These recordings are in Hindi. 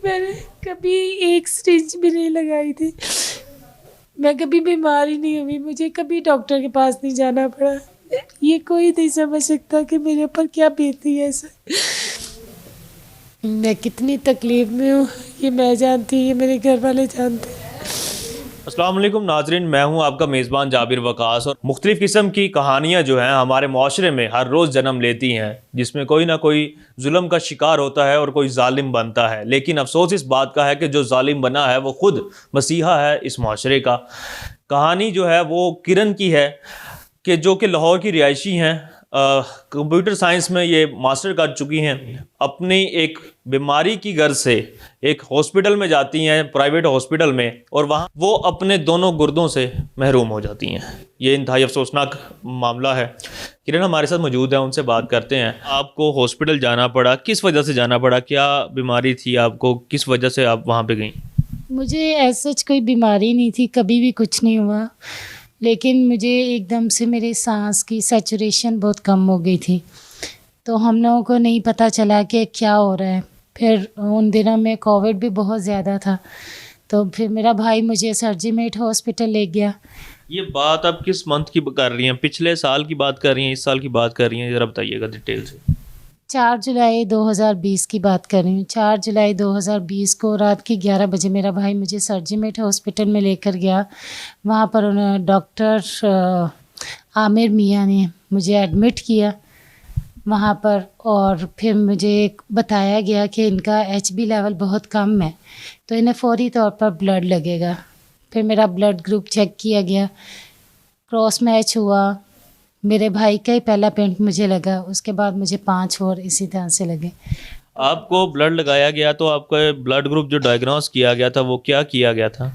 मैंने कभी एक स्टिच भी नहीं लगाई थी। मैं कभी बीमार ही नहीं हुई, मुझे कभी डॉक्टर के पास नहीं जाना पड़ा। ये कोई नहीं समझ सकता कि मेरे ऊपर क्या बीती है ऐसा। मैं कितनी तकलीफ में हूँ ये मैं जानती, ये मेरे घर वाले जानते हैं। अस्सलाम वालेकुम नाजरीन, मैं हूं आपका मेज़बान जाबिर वकास। और मुख्तलिफ़ किस्म की कहानियां जो हैं हमारे माशरे में हर रोज़ जन्म लेती हैं, जिसमें कोई ना कोई जुल्म का शिकार होता है और कोई जालिम बनता है। लेकिन अफसोस इस बात का है कि जो जालिम बना है वो खुद मसीहा है इस माशरे का। कहानी जो है वो किरण की है कि जो कि लाहौर की रिहायशी हैं, कंप्यूटर साइंस में ये मास्टर कर चुकी हैं। अपनी एक बीमारी की गर्ज से एक हॉस्पिटल में जाती हैं, प्राइवेट हॉस्पिटल में, और वहाँ वो अपने दोनों गुर्दों से महरूम हो जाती हैं। ये इंतहाई अफसोसनाक मामला है। किरण हमारे साथ मौजूद है, उनसे बात करते हैं। आपको हॉस्पिटल जाना पड़ा, किस वजह से जाना पड़ा? क्या बीमारी थी आपको? किस वजह से आप वहाँ पे गई? मुझे ऐसा कोई बीमारी नहीं थी, कभी भी कुछ नहीं हुआ, लेकिन मुझे एकदम से मेरे सांस की सैचुरेशन बहुत कम हो गई थी। तो हम लोगों को नहीं पता चला कि क्या हो रहा है। फिर उन दिनों में कोविड भी बहुत ज़्यादा था, तो फिर मेरा भाई मुझे सरजीमेट हॉस्पिटल ले गया। ये बात आप किस मंथ की कर रही हैं? पिछले साल की बात कर रही हैं, इस साल की बात कर रही हैं? ज़रा बताइएगा डिटेल से। 4 जुलाई 2020 की बात कर रही हूँ। 4 जुलाई 2020 को रात के 11 बजे मेरा भाई मुझे सरजीमेट हॉस्पिटल में लेकर गया। वहाँ पर उन्होंने डॉक्टर आमिर मियाँ ने मुझे एडमिट किया वहाँ पर, और फिर मुझे बताया गया कि इनका HB लेवल बहुत कम है, तो इन्हें फौरी तौर पर ब्लड लगेगा। फिर मेरा ब्लड ग्रुप चेक किया गया, क्रॉस मैच हुआ। मेरे भाई का ही पहला पेंट मुझे लगा, उसके बाद मुझे 5 और इसी तरह से लगे। आपको ब्लड लगाया गया तो आपका ब्लड ग्रुप जो डायग्नोस किया गया था वो क्या किया गया था?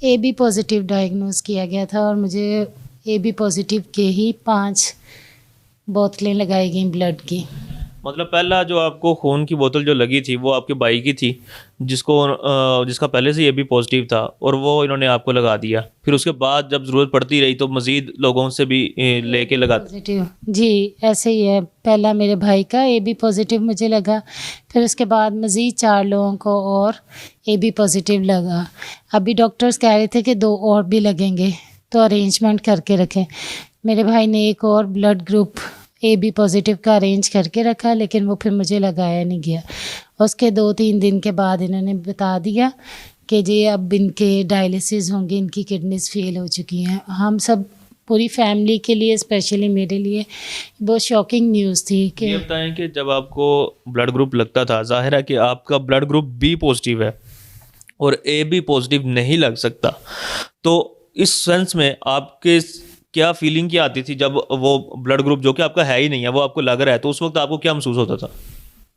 AB पॉजिटिव डायग्नोज किया गया था, और मुझे AB पॉजिटिव के ही 5 बोतलें लगाई गई ब्लड की। मतलब पहला जो आपको खून की बोतल जो लगी थी वो आपके भाई की थी, जिसका पहले से ये भी पॉजिटिव था, और वो इन्होंने आपको लगा दिया। फिर उसके बाद जब ज़रूरत पड़ती रही तो मज़ीद लोगों से भी लेके लगा। पॉजिटिव जी, ऐसे ही है। पहला मेरे भाई का AB पॉजिटिव मुझे लगा, फिर उसके बाद मज़ीद 4 लोगों को और AB पॉजिटिव लगा। अभी डॉक्टर्स कह रहे थे कि 2 और भी लगेंगे, तो अरेंजमेंट करके रखें। मेरे भाई ने एक और ब्लड ग्रुप AB पॉजिटिव का अरेंज करके रखा, लेकिन वो फिर मुझे लगाया नहीं गया। उसके 2-3 दिन के बाद इन्होंने बता दिया कि जी अब इनके डायलिसिस होंगे, इनकी किडनीज फेल हो चुकी हैं। हम सब पूरी फैमिली के लिए, स्पेशली मेरे लिए बहुत शॉकिंग न्यूज़ थी कि ये बताएं कि जब आपको ब्लड ग्रुप लगता था, जाहिर है कि आपका ब्लड ग्रुप B पॉजिटिव है और AB पॉजिटिव नहीं लग सकता, तो इस सेंस में आपके क्या फीलिंग क्या आती थी जब वो ब्लड ग्रुप जो कि आपका है ही नहीं है वो आपको लग रहा है, तो उस वक्त आपको क्या महसूस होता था?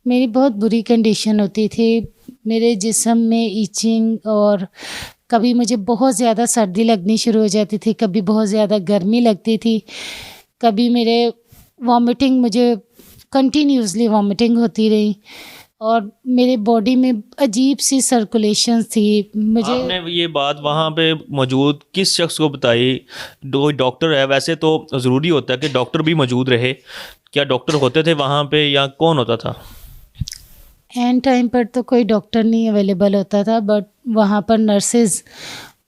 मेरी बहुत बुरी कंडीशन होती थी। मेरे जिस्म में ईचिंग, और कभी मुझे बहुत ज़्यादा सर्दी लगनी शुरू हो जाती थी, कभी बहुत ज़्यादा गर्मी लगती थी, कभी मेरे वॉमिटिंग, मुझे कंटिन्यूसली वॉमिटिंग होती रही, और मेरे बॉडी में अजीब सी सर्कुलेशन थी। मुझे आपने ये बात वहाँ पे मौजूद किस शख्स को बताई? कोई डॉक्टर है? वैसे तो ज़रूरी होता है कि डॉक्टर भी मौजूद रहे। क्या डॉक्टर होते थे वहाँ पे या कौन होता था? एंड टाइम पर तो कोई डॉक्टर नहीं अवेलेबल होता था, बट वहाँ पर नर्सेज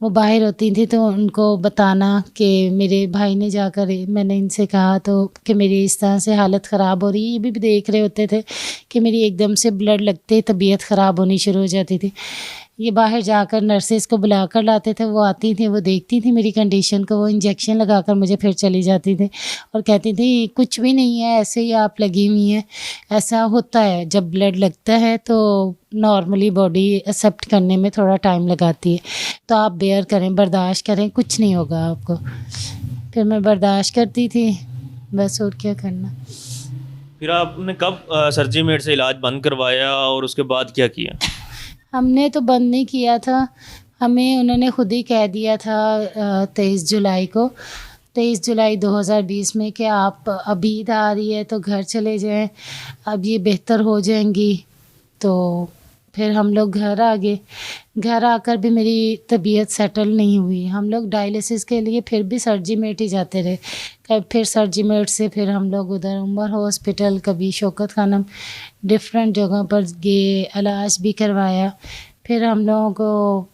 वो बाहर होती थी, तो उनको बताना कि मेरे भाई ने जाकर, मैंने इनसे कहा तो कि मेरी इस तरह से हालत ख़राब हो रही है। ये भी देख रहे होते थे कि मेरी एकदम से ब्लड लगते तबीयत ख़राब होनी शुरू हो जाती थी। ये बाहर जाकर नर्सेज को बुला कर लाते थे, वो आती थी, वो देखती थी मेरी कंडीशन को, वो इंजेक्शन लगाकर मुझे फिर चली जाती थी और कहती थी कुछ भी नहीं है, ऐसे ही आप लगी हुई हैं। ऐसा होता है, जब ब्लड लगता है तो नॉर्मली बॉडी एक्सेप्ट करने में थोड़ा टाइम लगाती है, तो आप बेयर करें, बर्दाश्त करें, कुछ नहीं होगा आपको। फिर मैं बर्दाश्त करती थी, बस और क्या करना। फिर आपने कब सर्जीमेट से इलाज बंद करवाया और उसके बाद क्या किया? हमने तो बंद नहीं किया था, हमें उन्होंने खुद ही कह दिया था 23 जुलाई को, 23 जुलाई 2020 में, कि आप अभी ईद आ रही है तो घर चले जाएं, अब ये बेहतर हो जाएंगी। तो फिर हम लोग घर आ गए। घर आकर भी मेरी तबीयत सेटल नहीं हुई। हम लोग डायलिसिस के लिए फिर भी सरजीमेट ही जाते रहे। कब फिर सरजीमेट से फिर हम लोग उधर उमर हॉस्पिटल, कभी शौकत खानम, डिफरेंट जगहों पर गए, इलाज भी करवाया। फिर हम लोगों को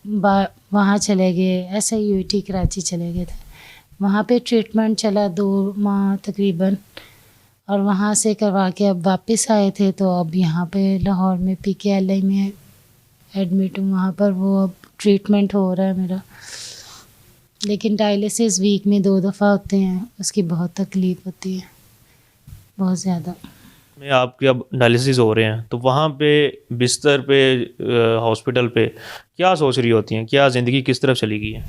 वहाँ चले गए, SIUT कराची चले गए थे। वहाँ पे ट्रीटमेंट चला 2 माह तकरीबन, और वहाँ से करवा के अब वापस आए थे। तो अब यहाँ पे लाहौर में PKLI में एडमिट हूँ। वहाँ पर वो अब ट्रीटमेंट हो रहा है मेरा। लेकिन डायलिसिस वीक में 2 दफ़ा होते हैं, उसकी बहुत तकलीफ़ होती है, बहुत ज़्यादा। में आपके अब डायलिसिस हो रहे हैं तो वहाँ पे बिस्तर पे हॉस्पिटल पे क्या सोच रही होती हैं, क्या ज़िंदगी किस तरफ चली गई है?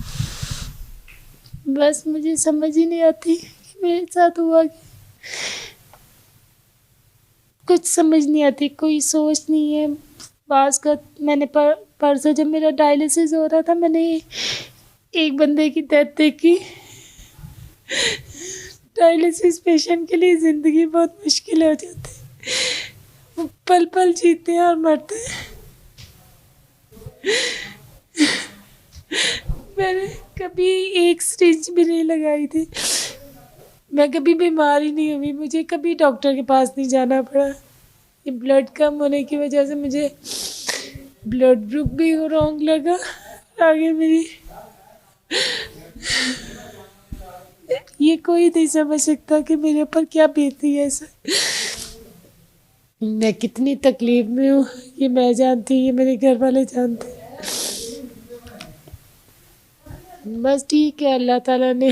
बस मुझे समझ ही नहीं आती कि मेरे साथ हुआ क्या। कुछ समझ नहीं आती, कोई सोच नहीं है। बास का मैंने परसों जब मेरा डायलिसिस हो रहा था, मैंने एक बंदे की डेथ देखी। डायलिसिस पेशेंट के लिए ज़िंदगी बहुत मुश्किल हो जाती है। वो पल पल जीते हैं और मरते हैं। मैंने कभी एक स्टिच भी नहीं लगाई थी। मैं कभी बीमार ही नहीं हुई, मुझे कभी डॉक्टर के पास नहीं जाना पड़ा। ये ब्लड कम होने की वजह से मुझे ब्लड ग्रुप भी रॉन्ग लगा। आगे मेरी ये कोई नहीं समझ सकता कि मेरे ऊपर क्या बीती है। ऐसा मैं कितनी तकलीफ में हूँ, ये मैं जानती, ये मेरे घर वाले जानते। बस ठीक है, अल्लाह ताला ने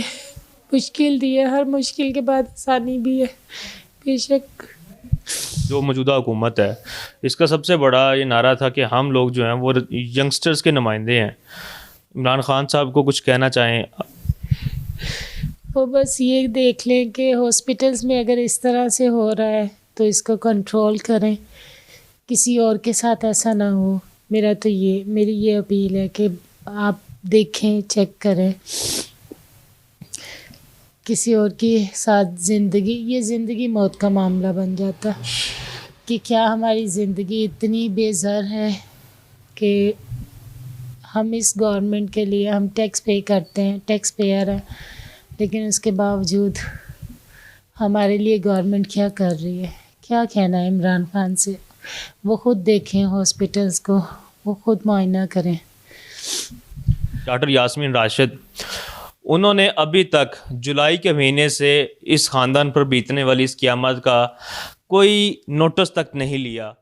मुश्किल दी है, हर मुश्किल के बाद आसानी भी है बेशक। जो मौजूदा हुकूमत है इसका सबसे बड़ा ये नारा था कि हम लोग जो हैं वो यंगस्टर्स के नुमाइंदे हैं। इमरान खान साहब को कुछ कहना चाहें? वो बस ये देख लें कि हॉस्पिटल्स में अगर इस तरह से हो रहा है तो इसको कंट्रोल करें, किसी और के साथ ऐसा ना हो। मेरी ये अपील है कि आप देखें, चेक करें। किसी और के साथ ये ज़िंदगी मौत का मामला बन जाता कि क्या हमारी ज़िंदगी इतनी बेज़र है कि हम इस गवर्नमेंट के लिए हम टैक्स पे करते हैं, टैक्स पेयर हैं, लेकिन उसके बावजूद हमारे लिए गवर्नमेंट क्या कर रही है? क्या कहना है इमरान खान से? वो ख़ुद देखें हॉस्पिटल्स को, वो ख़ुद मुआयना करें। डॉक्टर यास्मीन राशिद, उन्होंने अभी तक जुलाई के महीने से इस ख़ानदान पर बीतने वाली इस क़यामत का कोई नोटिस तक नहीं लिया।